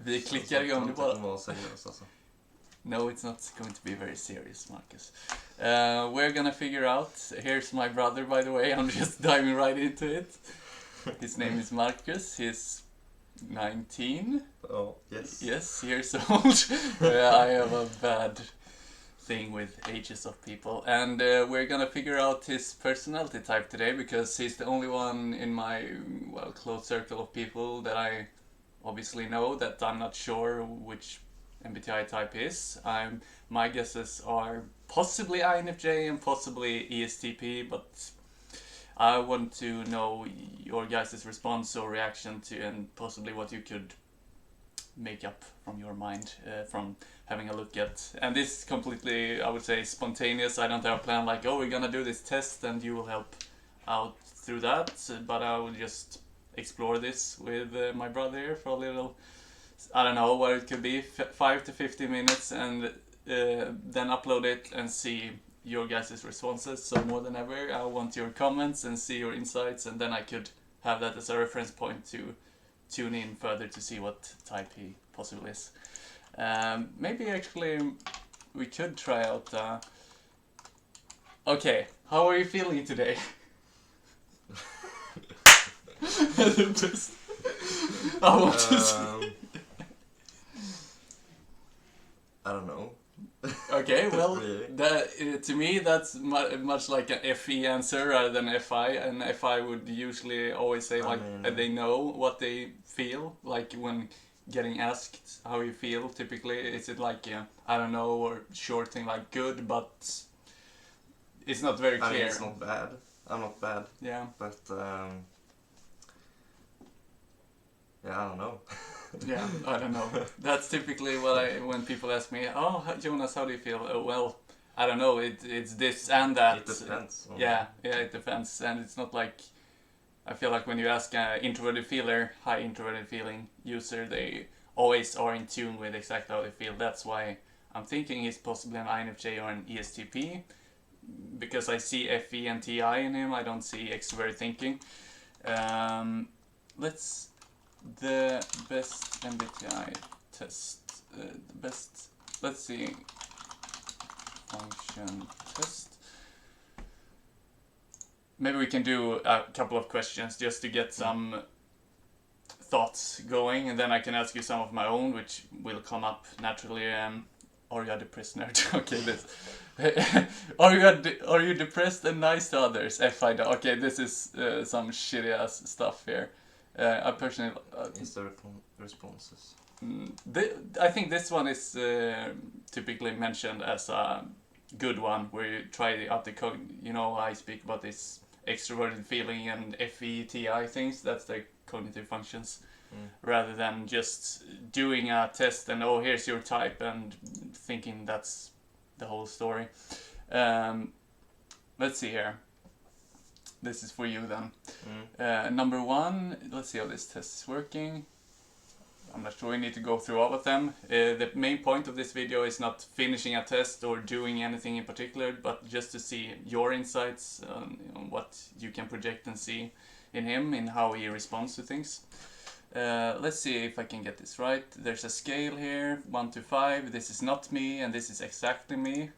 Vi klickar igång det bara. Alltså. No, it's not going to be very serious, Marcus. We're gonna figure out. Here's my brother, by the way. I'm just diving right into it. His name is Marcus. He's 19. Oh, yes. Yes, years old. I have a bad thing with ages of people. And we're gonna figure out his personality type today because he's the only one in my, close circle of people that I obviously know that I'm not sure which MBTI type is. My guesses are possibly INFJ and possibly ESTP, but I want to know your guys' response or reaction to, and possibly what you could make up from your mind from having a look at. And this is completely, I would say, spontaneous. I don't have a plan like, oh, we're gonna do this test and you will help out through that. But I will just explore this with my brother here for a little, I don't know what it could be, 5 to 50 minutes, and then upload it and see your guys' responses. So more than ever, I want your comments and see your insights, and then I could have that as a reference point to tune in further to see what type he possibly is. Maybe actually we could try out. Okay, how are you feeling today? I want to see. I don't know. Okay, well, Really? to me that's much like an FE answer rather than FI, and FI would usually always say like they know what they feel, like when getting asked how you feel. Typically, is it like I don't know, or short thing like good, but it's not very clear. I mean, it's not bad. I'm not bad. Yeah. But yeah, I don't know. Yeah, I don't know. That's typically what when people ask me, oh, Jonas, how do you feel? Well, I don't know. It's this and that. It depends. Yeah, it depends, and it's not like. I feel like when you ask an introverted feeler, high introverted feeling user, they always are in tune with exactly how they feel. That's why I'm thinking he's possibly an INFJ or an ESTP, because I see FE and TI in him. I don't see extroverted thinking. The best MBTI test. Let's see. Function test. Maybe we can do a couple of questions just to get some thoughts going, and then I can ask you some of my own, which will come up naturally. Are you a depressed nerd? Okay, this. Are you depressed and nice to others? FI. Okay, this is some shitty ass stuff here. I personally. Is there responses? I think this one is typically mentioned as a good one, where you try out the code. You know, I speak about this extroverted feeling and FETI things. That's the cognitive functions, rather than just doing a test and here's your type and thinking that's the whole story. Let's see here. This is for you then. Number 1, let's see how this test is working. I'm not sure we need to go through all of them. The main point of this video is not finishing a test or doing anything in particular, but just to see your insights on what you can project and see in him, in how he responds to things. Let's see if I can get this right. There's a scale here, 1 to 5. This is not me, and this is exactly me.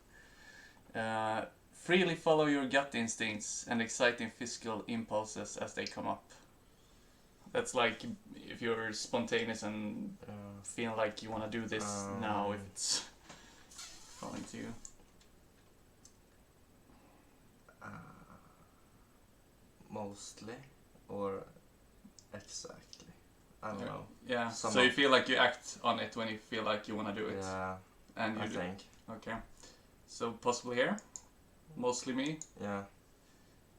Freely follow your gut instincts and exciting physical impulses as they come up. That's like if you're spontaneous and feel like you want to do this now, if it's falling to you. Mostly, or exactly. I don't know. Yeah, so you feel like you act on it when you feel like you want to do it. Yeah, and you I think. Okay. So possibly here? Mostly me? Yeah.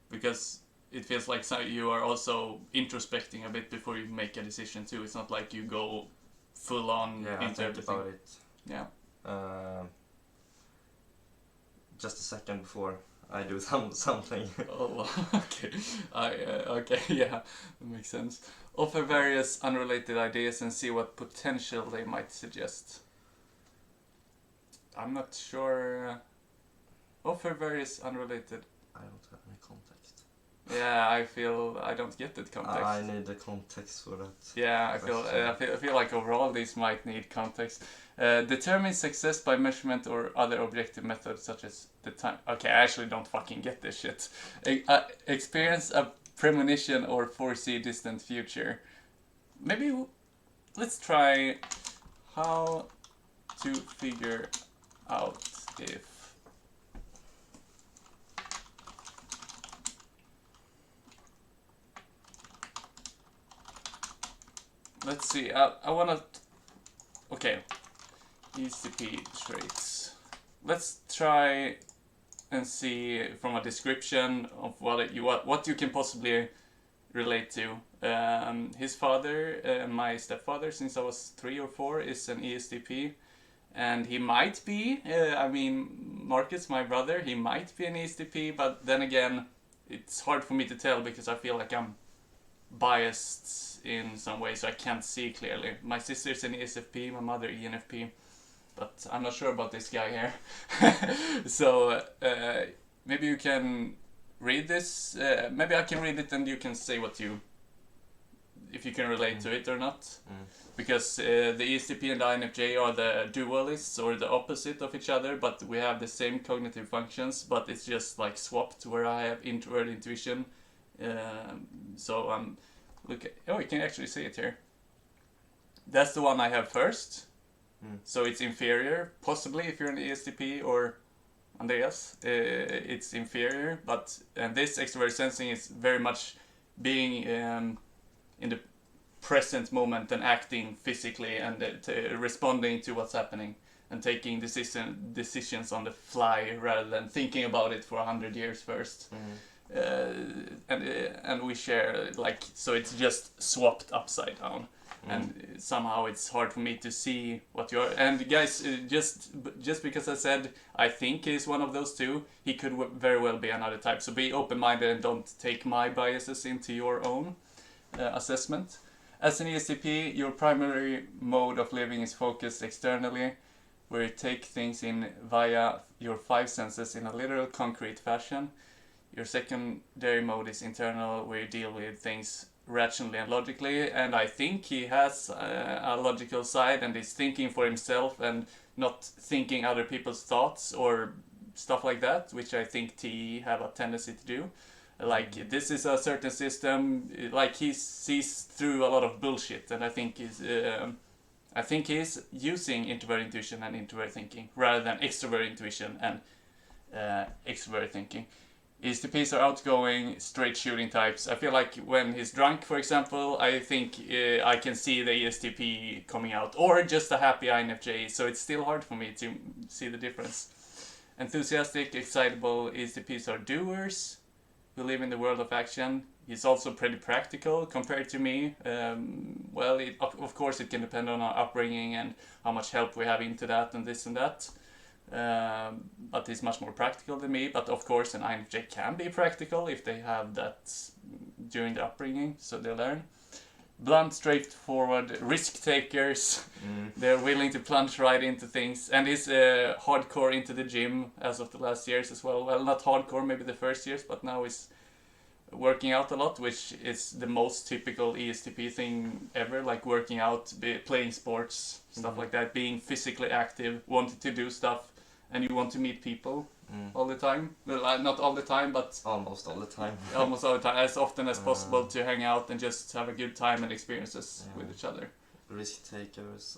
Because it feels like you are also introspecting a bit before you make a decision too. It's not like you go full on into everything. About it. Yeah. Just a second before I do something. Oh, okay. Okay, yeah, that makes sense. Offer various unrelated ideas and see what potential they might suggest. I'm not sure. Offer various unrelated. I don't have any context. Yeah, I feel I don't get that context. I need the context for that. Yeah, I feel like overall these might need context. Determine success by measurement or other objective methods such as the time. Okay, I actually don't fucking get this shit. Experience a premonition or foresee distant future. Maybe let's try how to figure out if. Let's see. I wanna. Okay. ECP traits. Let's try and see from a description of what you can possibly relate to. His father, my stepfather, since I was 3 or 4, is an ESTP, and he might be. I mean, Marcus, my brother, he might be an ESTP, but then again, it's hard for me to tell because I feel like I'm biased in some way, so I can't see clearly. My sister's an ESFP, my mother ENFP, but I'm not sure about this guy here. So maybe you can read this. Maybe I can read it and you can say if you can relate to it or not. Because the ESTP and the INFJ are the dualists or the opposite of each other, but we have the same cognitive functions, but it's just like swapped where I have introvert intuition. So look at, you can actually see it here. That's the one I have first. So it's inferior, possibly if you're an ESTP or Andreas, it's inferior, and this extrovert sensing is very much being in the present moment and acting physically and responding to what's happening and taking decisions on the fly rather than thinking about it for 100 years first. And we share, like, so it's just swapped upside down. And somehow it's hard for me to see what you're. And guys, just because I said I think he's one of those two, he could very well be another type. So be open-minded and don't take my biases into your own assessment. As an ESTP, your primary mode of living is focused externally, where you take things in via your 5 senses in a literal, concrete fashion. Your secondary mode is internal, where you deal with things rationally and logically, and I think he has a logical side and is thinking for himself and not thinking other people's thoughts or stuff like that, which I think T have a tendency to do. Like, this is a certain system, like he sees through a lot of bullshit, and I think he's using introvert intuition and introvert thinking rather than extrovert intuition and extrovert thinking. ESTPs are outgoing, straight shooting types. I feel like when he's drunk, for example, I think I can see the ESTP coming out, or just a happy INFJ, so it's still hard for me to see the difference. Enthusiastic, excitable ESTPs are doers who live in the world of action. He's also pretty practical compared to me. Well, of course it can depend on our upbringing and how much help we have into that and this and that. But he's much more practical than me. But of course an INFJ can be practical if they have that during the upbringing, so they learn. Blunt, straightforward, risk takers. They're willing to plunge right into things, and he's hardcore into the gym as of the last years as well. Well, not hardcore, maybe the first years, but now he's working out a lot, which is the most typical ESTP thing ever, like working out, playing sports, stuff like that, being physically active, wanting to do stuff, and you want to meet people all the time. Well, not all the time, but almost all the time. Almost all the time, as often as possible, to hang out and just have a good time and experiences with each other. Risk takers,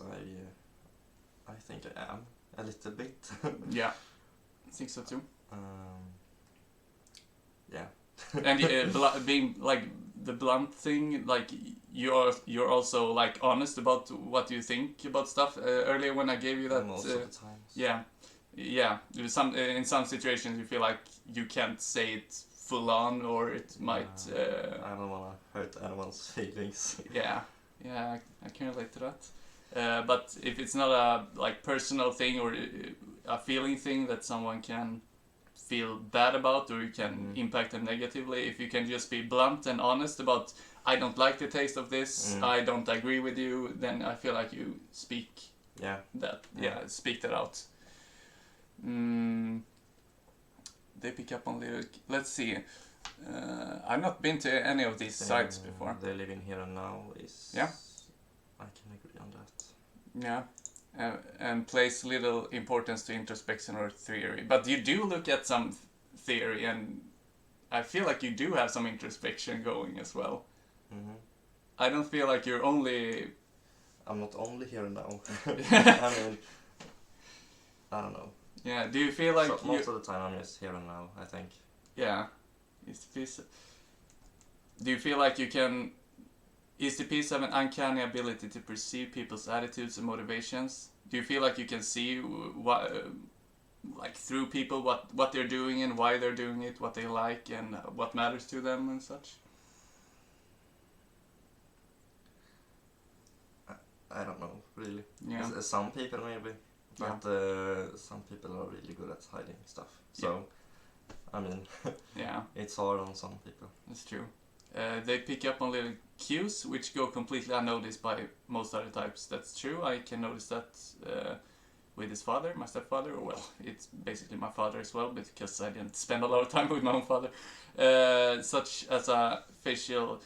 I think I am a little bit. Yeah, I think so too. Yeah. And being like the blunt thing, like you're also like honest about what you think about stuff. Earlier when I gave you that, most of the time. Yeah. In some situations you feel like you can't say it full on, or it might. I don't wanna hurt anyone's feelings. Yeah, I can relate to that. But if it's not a like personal thing or a feeling thing that someone can feel bad about, or you can impact them negatively, if you can just be blunt and honest about, I don't like the taste of this, I don't agree with you, then I feel like you speak speak that out. They pick up on lyric. Let's see. I've not been to any of these sites before. They live in here and now is... Yeah. I can agree on that. Yeah. And place little importance to introspection or theory. But you do look at some theory, and I feel like you do have some introspection going as well. Mm-hmm. I don't feel like you're only... I'm not only here and now. I don't know. Yeah, do you feel like... So most of the time I'm just here and now, I think. Yeah. Do you feel like you can... ESTPs have an uncanny ability to perceive people's attitudes and motivations. Do you feel like you can see through people what they're doing and why they're doing it, what they like and what matters to them and such? I don't know, really. Yeah. Some people maybe, but some people are really good at hiding stuff. So, I mean, yeah, it's hard on some people. That's true. They pick up on little cues which go completely unnoticed by most other types. That's true. I can notice that with his father, my stepfather. Well, it's basically my father as well, because I didn't spend a lot of time with my own father. Such as a facial...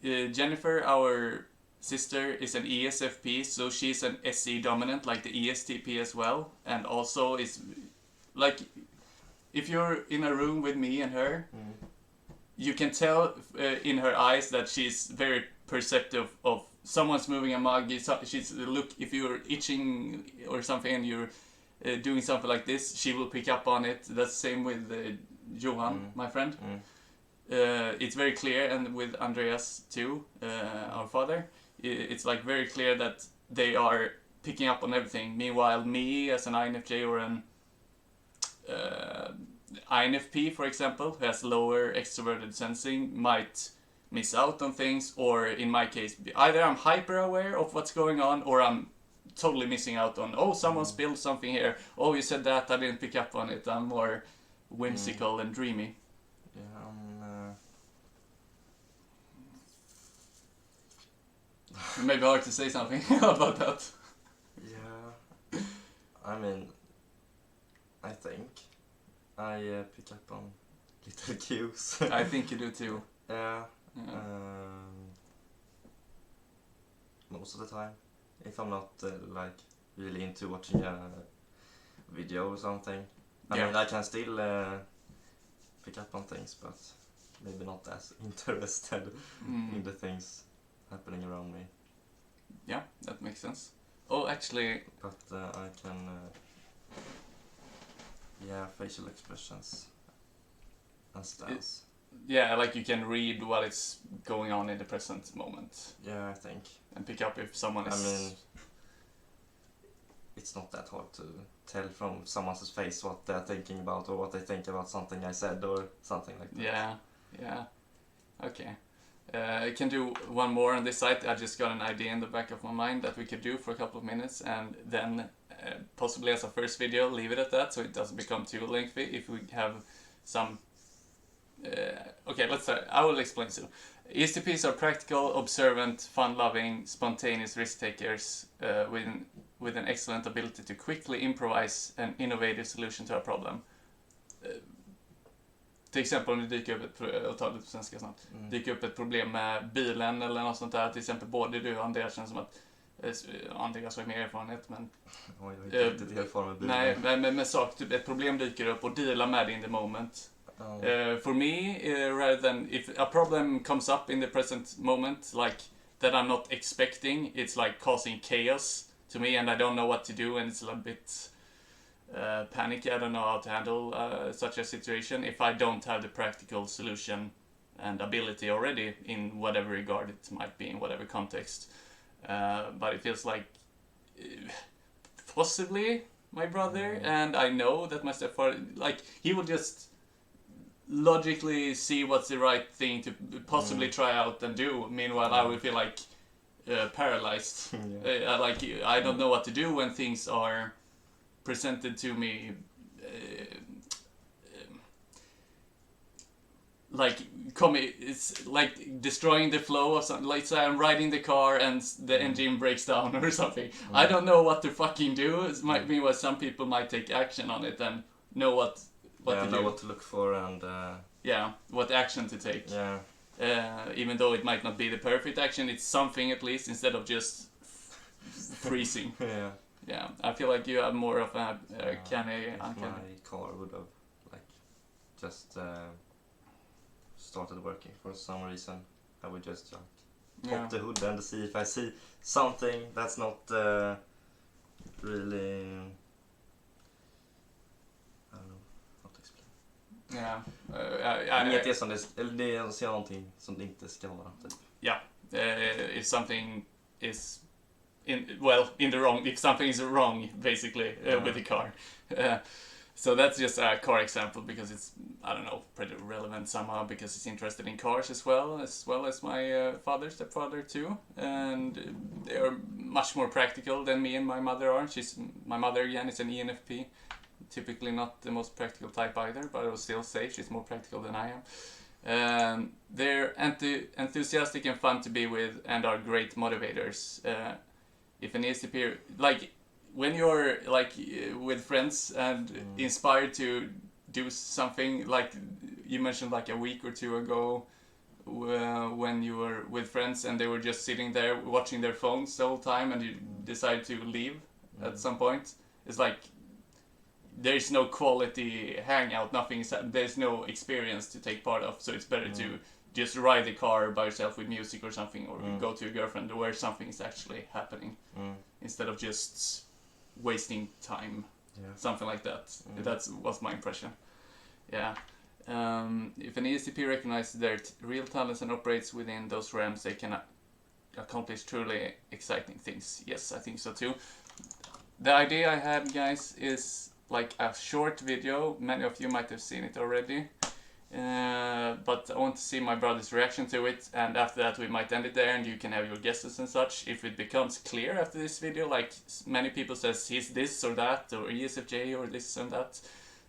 Jennifer, our sister, is an ESFP, so she's an SE dominant, like the ESTP as well, and also is like, if you're in a room with me and her, you can tell in her eyes that she's very perceptive of someone's moving a mug. She's look, if you're itching or something and you're doing something like this, she will pick up on it. That's the same with Johan, my friend. It's very clear, and with Andreas too, our father, it's like very clear that they are picking up on everything. Meanwhile, me as an INFJ or an INFP, for example, who has lower extroverted sensing, might miss out on things, or in my case, either I'm hyper aware of what's going on, or I'm totally missing out on, oh, someone spilled something here, oh, you said that, I didn't pick up on it. I'm more whimsical and dreamy. Maybe hard to say something about that. Yeah, I mean, I think I pick up on little cues. I think you do too. Yeah. Most of the time, if I'm not like really into watching a video or something, I mean, I can still pick up on things, but maybe not as interested in the things happening around me. Yeah, that makes sense. Oh, actually... But I can... facial expressions and stance. Yeah, like you can read what is going on in the present moment. Yeah, I think. And pick up if someone is... I mean, it's not that hard to tell from someone's face what they're thinking about, or what they think about something I said, or something like that. Yeah. Okay. I can do one more on this site. I just got an idea in the back of my mind that we could do for a couple of minutes, and then possibly as a first video leave it at that, so it doesn't become too lengthy. If we have some... okay, let's start. I will explain soon. ESTPs are practical, observant, fun-loving, spontaneous risk-takers with an excellent ability to quickly improvise an innovative solution to a problem. Till exempel om det dyker upp jag tar det på svenska snart, dyker upp ett problem med bilen eller något sånt där, till exempel både du och Andreas, känns som att Andreas har mer erfarenhet, men jag har inte riktigt erfarenhet med bilen. Nej, men med sak, typ ett problem dyker upp och deala med in the moment. For me, rather than if a problem comes up in the present moment, like that I'm not expecting, it's like causing chaos to me, and I don't know what to do, and it's a little bit panicky. I don't know how to handle such a situation if I don't have the practical solution and ability already in whatever regard it might be, in whatever context. But it feels like possibly my brother, and I know that my stepfather, like, he will just logically see what's the right thing to possibly try out and do. Meanwhile, I will feel like paralyzed. Like, I don't know what to do when things are presented to me like it's like destroying the flow of something. Like, say I'm riding the car and the engine breaks down or something. I don't know what to fucking do. It might be what some people might take action on it and know what know what to look for and what action to take. Even though it might not be the perfect action, it's something at least instead of just freezing. Yeah, I feel like you have more of a uncanny. My car would have just started working for some reason, I would just pop the hood and see if I see something that's not really, I don't know how to explain. Inget är som det är att se någonting som det inte ska vara typ. If something is if something is wrong basically with the car. So that's just a car example because it's, I don't know, pretty relevant somehow because he's interested in cars as well as my father, stepfather too. And they are much more practical than me and my mother are. My mother again is an ENFP. Typically not the most practical type either, but I will still say she's more practical than I am. They're enthusiastic and fun to be with and are great motivators. If an ESTP, like when you're with friends and inspired to do something, like you mentioned like a week or two ago when you were with friends and they were just sitting there watching their phones the whole time and you decided to leave at some point, it's like there's no quality hangout, there's no experience to take part of, so it's better to just ride the car by yourself with music or something, or go to your girlfriend where something is actually happening instead of just wasting time, something like that. That was my impression. If an ESTP recognizes their real talents and operates within those realms, they can accomplish truly exciting things. Yes, I think so too. The idea I had, guys, is like a short video. Many of you might have seen it already. But I want to see my brother's reaction to it, and after that we might end it there and you can have your guesses and such. If it becomes clear after this video, like many people says he's this or that or ESFJ or this and that,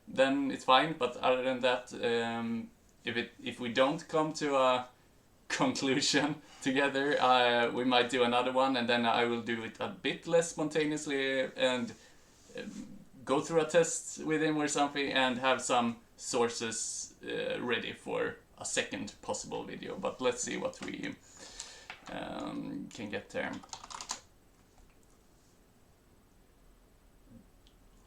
then it's fine. But other than that, if we don't come to a conclusion together, we might do another one, and then I will do it a bit less spontaneously and go through a test with him or something and have some sources ready for a second possible video. But let's see what we can get there.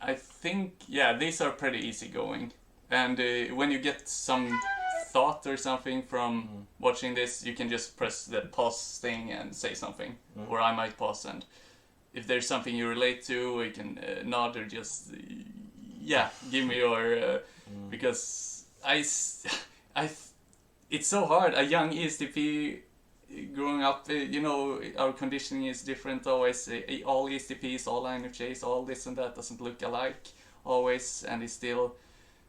I think, these are pretty easy going, and when you get some thought or something from watching this, you can just press the pause thing and say something, or I might pause, and if there's something you relate to, you can nod or just give me your because it's so hard. A young ESTP growing up, our conditioning is different always. All ESTPs, all INFJs, all this and that doesn't look alike always, and it's still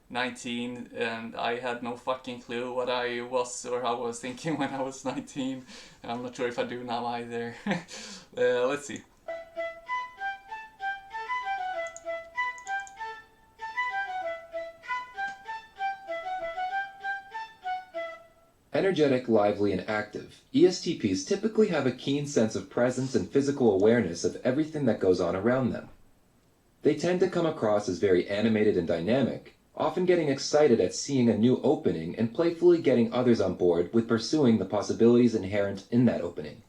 19, and I had no fucking clue what I was or how I was thinking when I was 19. I'm not sure if I do now either. Let's see. Energetic, lively, and active, ESTPs typically have a keen sense of presence and physical awareness of everything that goes on around them. They tend to come across as very animated and dynamic, often getting excited at seeing a new opening and playfully getting others on board with pursuing the possibilities inherent in that opening.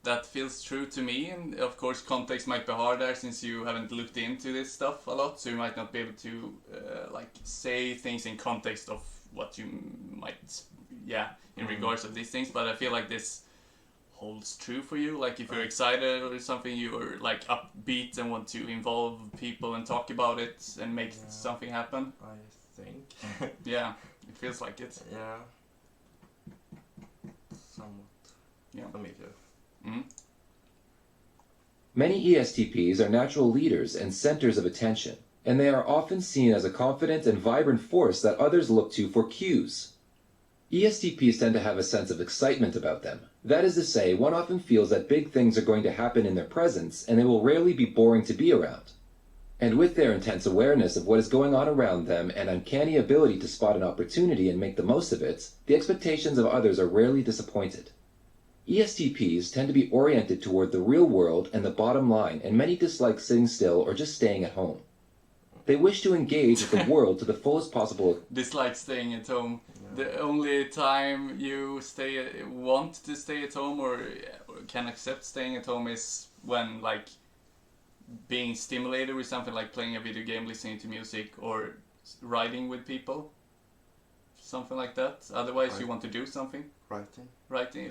That feels true to me, and of course context might be harder since you haven't looked into this stuff a lot, so you might not be able to say things in context of what you might in regards of these things. But I feel like this holds true for you. Like if you're excited or something, you're like upbeat and want to involve people and talk about it and make something happen. I think. It feels like it. Somewhat familiar. Many ESTPs are natural leaders and centers of attention, and they are often seen as a confident and vibrant force that others look to for cues. ESTPs tend to have a sense of excitement about them. That is to say, one often feels that big things are going to happen in their presence, and they will rarely be boring to be around. And with their intense awareness of what is going on around them and uncanny ability to spot an opportunity and make the most of it, the expectations of others are rarely disappointed. ESTPs tend to be oriented toward the real world and the bottom line, and many dislike sitting still or just staying at home. They wish to engage with the world to the fullest possible. Dislike staying at home. Yeah. The only time you want to stay at home or can accept staying at home is when like being stimulated with something like playing a video game, listening to music, or riding with people. Something like that. Otherwise, Right. you want to do something. Writing.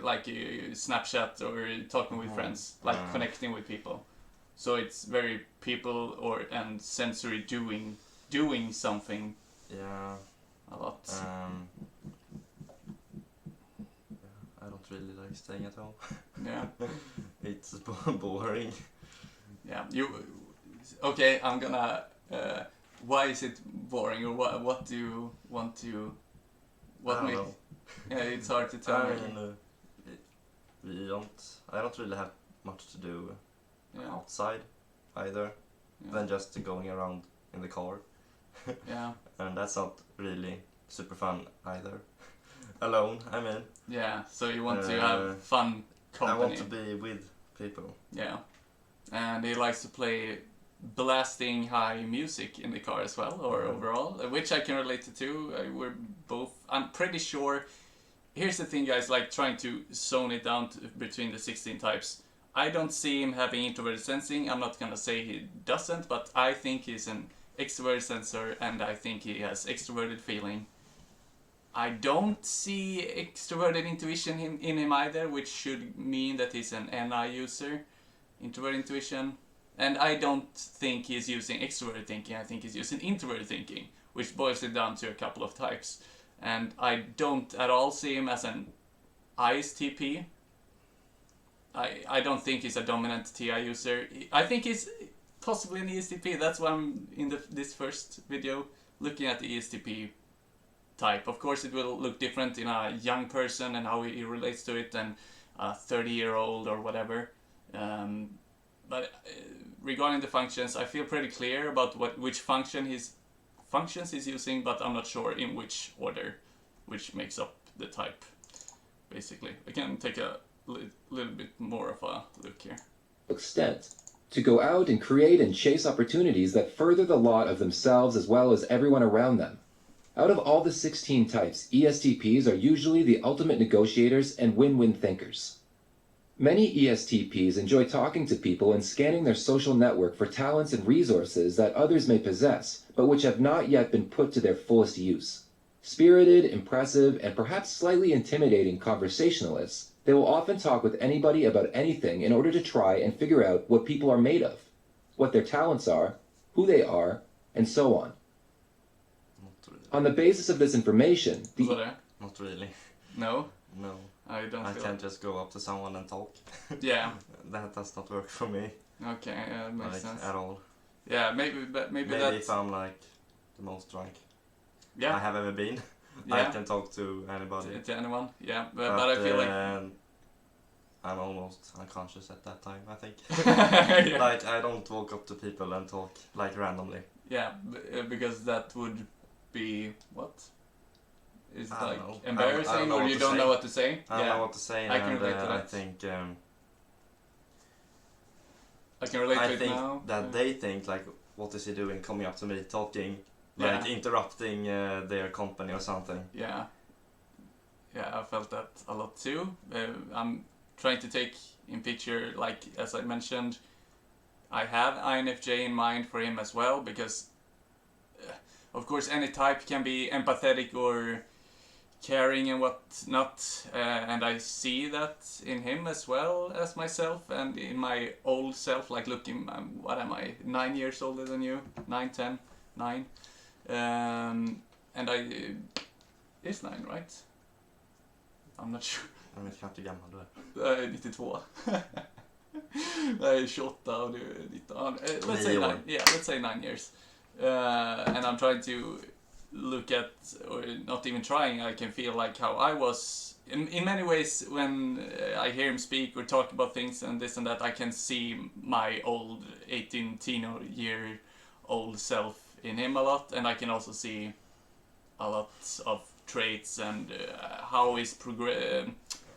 Like Snapchat or talking with friends, like connecting with people. So it's very people and sensory doing something Yeah. a lot. Yeah, I don't really like staying at home. Yeah. It's boring. Yeah. Okay, I'm gonna. Why is it boring, or what do you want to? I don't know. Yeah, it's hard to tell. I Really. mean, I don't really have much to do Yeah. outside either Yeah. than just going around in the car. Yeah. And that's not really super fun either. Alone, I mean. Yeah. So you want to have fun company. I want to be with people. Yeah. And he likes to play blasting high music in the car as well, or overall, which I can relate to too. We're both, I'm pretty sure. Here's the thing, guys, like trying to zone it down between the 16 types. I don't see him having introverted sensing. I'm not gonna say he doesn't, but I think he's an extroverted sensor, and I think he has extroverted feeling. I don't see extroverted intuition in him either, which should mean that he's an NI user, introverted intuition. And I don't think he's using extroverted thinking, I think he's using introverted thinking, which boils it down to a couple of types. And I don't at all see him as an ISTP. I don't think he's a dominant TI user. I think he's possibly an ESTP. That's why I'm in this first video looking at the ESTP type. Of course, it will look different in a young person and how he relates to it than a 30-year-old or whatever. But regarding the functions, I feel pretty clear about which functions he's using, but I'm not sure in which order, which makes up the type, basically. I can take a little bit more of a look here. Extent. To go out and create and chase opportunities that further the lot of themselves as well as everyone around them. Out of all the 16 types, ESTPs are usually the ultimate negotiators and win-win thinkers. Many ESTPs enjoy talking to people and scanning their social network for talents and resources that others may possess, but which have not yet been put to their fullest use. Spirited, impressive, and perhaps slightly intimidating conversationalists, they will often talk with anybody about anything in order to try and figure out what people are made of, what their talents are, who they are, and so on. Not really. On the basis of this information, Not really. No? No. I don't I feel can't just go up to someone and talk. Yeah. That does not work for me. Okay, yeah, it makes Like, sense. at all. Yeah, maybe Maybe that's... if I'm like the most drunk I Yeah, have ever been, I yeah. can talk to anybody. To anyone, yeah. But I feel like... I'm almost unconscious at that time, I think. Yeah. Like, I don't walk up to people and talk, like, randomly. Yeah, because that would be... What? Is it I don't like know. embarrassing, I don't know or what you to don't say. know what to say? I don't know what to say, I can and relate to I that. think, I can relate to I it think now. that they think, like, what is he doing, coming up to me, talking, like, Yeah. interrupting their company or something. Yeah. Yeah, I felt that a lot too. I'm trying to take in picture, like, as I mentioned, I have INFJ in mind for him as well, because of course any type can be empathetic or caring and whatnot, and I see that in him as well as myself, and in my old self, like looking, what am I, 9 years older than you? 9, 10, 9. And I, it's 9, right? I'm not sure. Jag vet knappt hur gammal du är. Jag är 92. Jag är 28 och du är 19. Let's say 9. Yeah, let's say 9 years. And I'm trying to look at, or not even trying, I can feel like how I was in many ways when I hear him speak or talk about things and this and that. I can see my old 18-year-old self in him a lot, and I can also see a lot of traits and how he's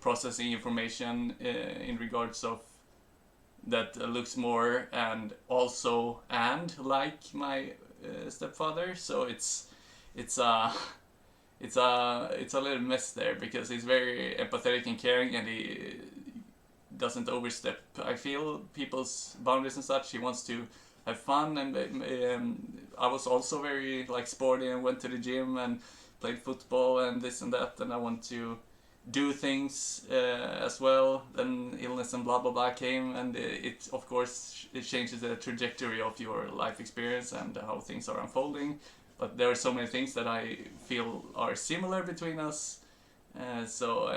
processing information in regards of that looks more and also and like my stepfather, so it's a little mess there because he's very empathetic and caring, and he doesn't overstep, I feel, people's boundaries and such. He wants to have fun, and I was also very like sporty and went to the gym and played football and this and that, and I want to do things as well. Then illness and blah blah blah came, and it of course it changes the trajectory of your life experience and how things are unfolding. But there are so many things that I feel are similar between us, so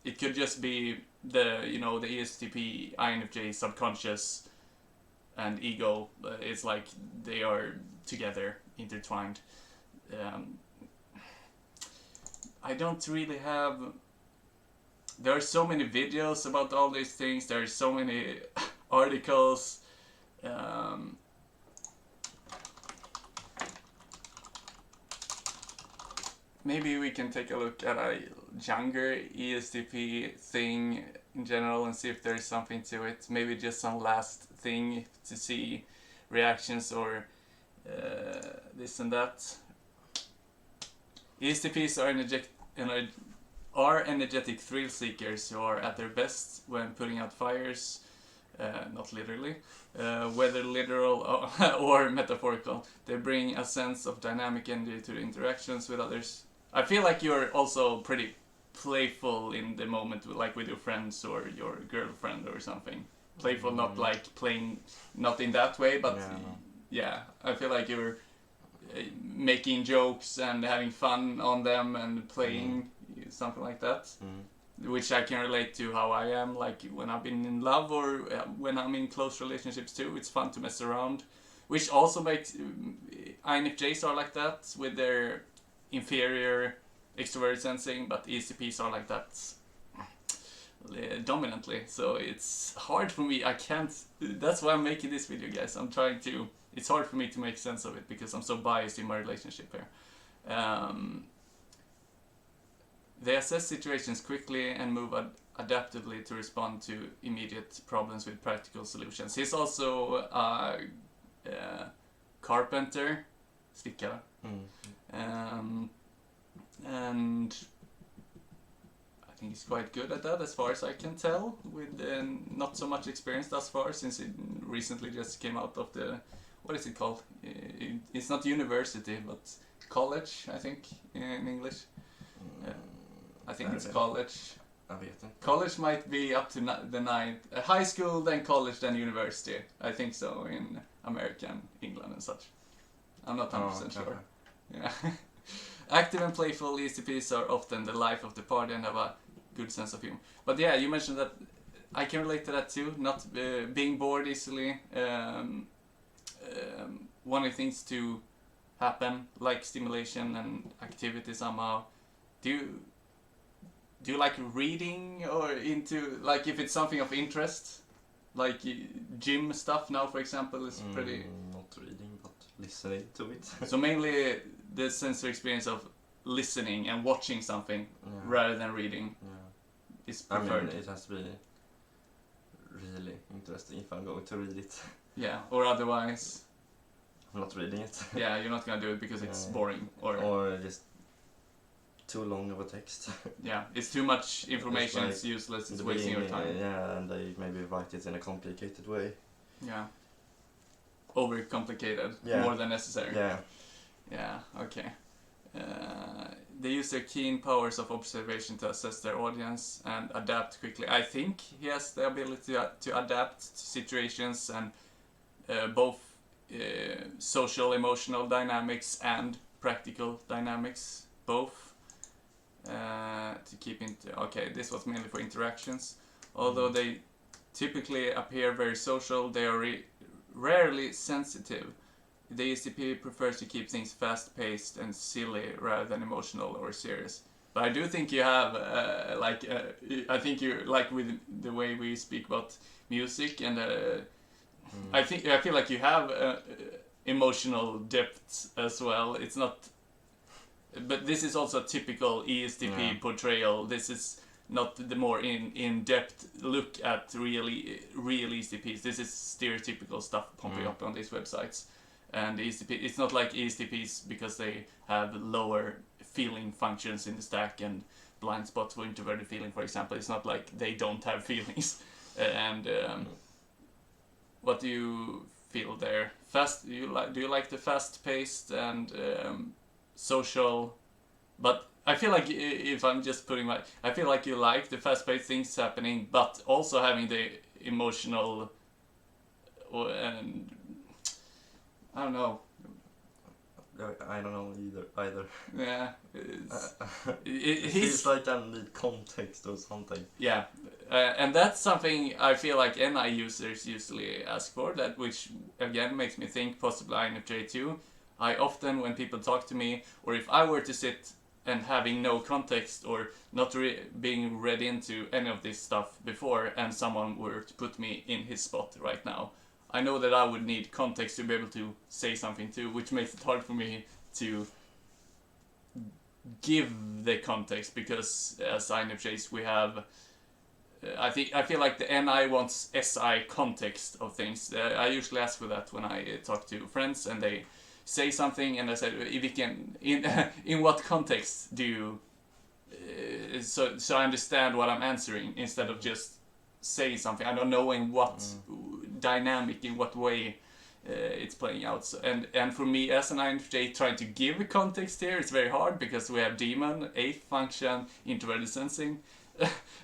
it could just be the ESTP, INFJ, subconscious, and ego. It's like they are together, intertwined. I don't really have. There are so many videos about all these things. There are so many articles. Maybe we can take a look at a younger ESTP thing in general and see if there's something to it. Maybe just some last thing to see reactions or this and that. ESTPs are energetic thrill seekers who are at their best when putting out fires, not literally, whether literal or metaphorical. They bring a sense of dynamic energy to the interactions with others. I feel like you're also pretty playful in the moment, like with your friends or your girlfriend or something. Playful, not like playing, not in that way, but yeah, I feel like you're making jokes and having fun on them and playing, something like that. Which I can relate to how I am, like when I've been in love or when I'm in close relationships too. It's fun to mess around, which also makes INFJs are like that with their inferior extrovert sensing, but ESTPs are like that dominantly. So it's hard for me. I can't. That's why I'm making this video, guys. I'm trying to. It's hard for me to make sense of it because I'm so biased in my relationship here. They assess situations quickly and move adaptively to respond to immediate problems with practical solutions. He's also a carpenter, snickare. And I think he's quite good at that as far as I can tell, with not so much experience thus far, since it recently just came out of the, what is it called? It's not university, but college, I think, in English. I think it's college. College might be up to the 9th. High school, then college, then university. I think so in America and England and such. I'm not 100% sure. Yeah. Active and playful ESTPs are often the life of the party and have a good sense of humor. But yeah, you mentioned that. I can relate to that too. Not being bored easily. Wanting things to happen, like stimulation and activity somehow. Do you like reading or into, like, if it's something of interest? Like gym stuff now, for example, is pretty... Not reading, but listening to it. So mainly the sensory experience of listening and watching something rather than reading is preferred. I mean, it has to be really interesting if I'm going to read it. Yeah, or otherwise... I'm not reading it. Yeah, you're not gonna do it because it's boring. Or just too long of a text. Yeah, it's too much information, it's useless, it's wasting your time. Yeah, and they maybe write it in a complicated way. Yeah. Overcomplicated, more than necessary. Yeah. Yeah, okay. They use their keen powers of observation to assess their audience and adapt quickly. I think he has the ability to adapt to situations and both social, emotional dynamics and practical dynamics, both. To keep into... Okay, this was mainly for interactions. Although they typically appear very social, they are rarely sensitive. The ESTP prefers to keep things fast-paced and silly rather than emotional or serious. But I do think you have, I think you, like with the way we speak about music, and I feel like you have emotional depth as well. It's not... But this is also a typical ESTP portrayal. This is not the more in-depth look at real ESTPs. This is stereotypical stuff pumping up on these websites. And ESTP, it's not like ESTPs because they have lower feeling functions in the stack and blind spots for introverted feeling, for example. It's not like they don't have feelings. And what do you feel there? Do you like the fast-paced and social? But I feel like if I'm just putting I feel like you like the fast-paced things happening, but also having the emotional and I don't know. I don't know either. Yeah, it feels like I need context or something. Yeah, and that's something I feel like NI users usually ask for. That which again makes me think possibly INFJ too. I often, when people talk to me, or if I were to sit and having no context or not being read into any of this stuff before, and someone were to put me in his spot right now, I know that I would need context to be able to say something too, which makes it hard for me to give the context, because as INFJs we have I feel like the NI wants SI context of things. I usually ask for that when I talk to friends and they say something and I said, if you can, in what context do you so I understand what I'm answering, instead of just saying something. I don't know in what dynamic, in what way it's playing out. So, and for me as an INFJ, trying to give a context here is very hard, because we have demon, 8th function, introverted sensing,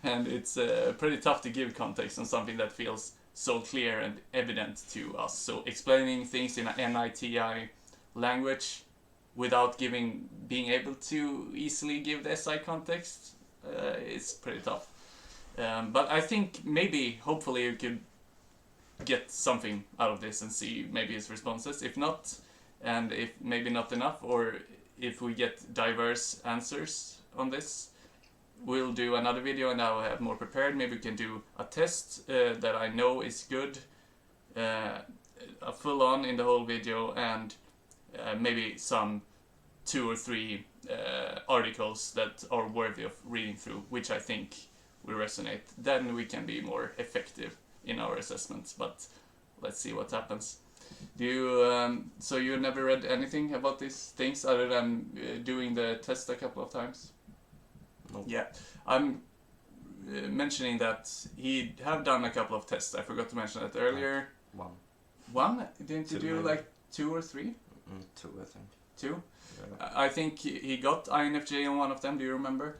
and it's pretty tough to give context on something that feels so clear and evident to us. So explaining things in a NITI language without being able to easily give the SI context is pretty tough. But I think maybe, hopefully, you could get something out of this and see maybe his responses. If not, and if maybe not enough, or if we get diverse answers on this, we'll do another video and I'll have more prepared. Maybe we can do a test that I know is good, a full on in the whole video, and maybe some 2 or 3 articles that are worthy of reading through, which I think will resonate. Then we can be more effective in our assessments, but let's see what happens. Do you so you never read anything about these things other than doing the test a couple of times? No. Yeah, I'm mentioning that he have done a couple of tests. I forgot to mention that earlier. One? Didn't you do maybe. like 2 or 3? 2, I think. 2? Yeah. I think he got INFJ on one of them. Do you remember?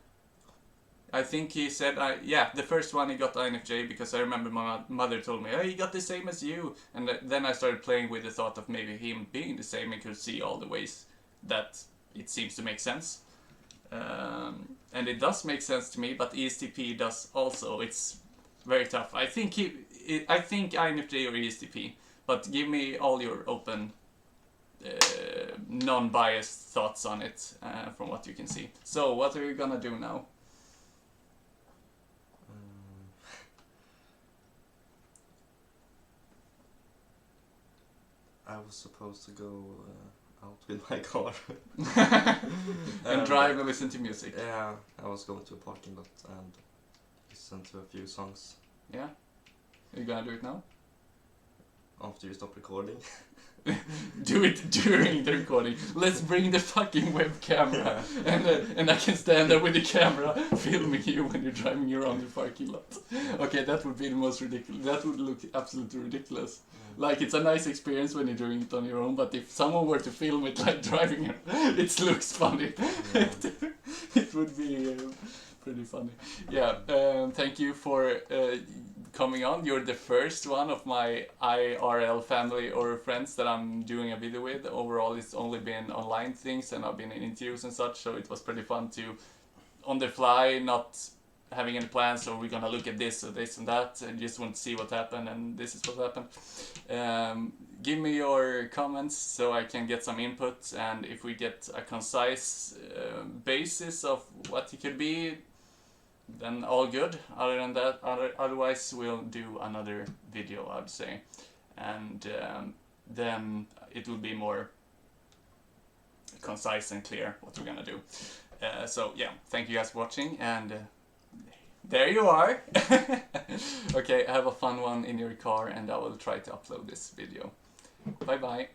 I think he said, yeah, the first one he got INFJ, because I remember my mother told me, oh, he got the same as you. And then I started playing with the thought of maybe him being the same, and could see all the ways that it seems to make sense. And it does make sense to me, but ESTP does also. It's very tough. I think INFJ or ESTP, but give me all your open, non-biased thoughts on it from what you can see. So, what are you gonna do now? I was supposed to go out with my car. And drive and listen to music. Yeah, I was going to a parking lot and listen to a few songs. Yeah? Are you gonna do it now? After you stop recording. Do it during the recording. Let's bring the fucking web camera, and I can stand there with the camera filming you when you're driving around the parking lot. Okay, that would be the most ridiculous. That would look absolutely ridiculous. Like, it's a nice experience when you're doing it on your own, but if someone were to film it like driving it looks funny. It would be pretty funny. Yeah, thank you for coming on. You're the first one of my IRL family or friends that I'm doing a video with. Overall, it's only been online things, and I've been in interviews and such, so it was pretty fun to, on the fly, not having any plans, or we're gonna look at this or this and that, and just want to see what happened, and this is what happened. Give me your comments so I can get some input, and if we get a concise basis of what it could be, then all good. Other than that, otherwise we'll do another video, I'd say, and then it will be more concise and clear what we're gonna do. So yeah, thank you guys for watching, and there you are. Okay, have a fun one in your car, and I will try to upload this video. Bye bye.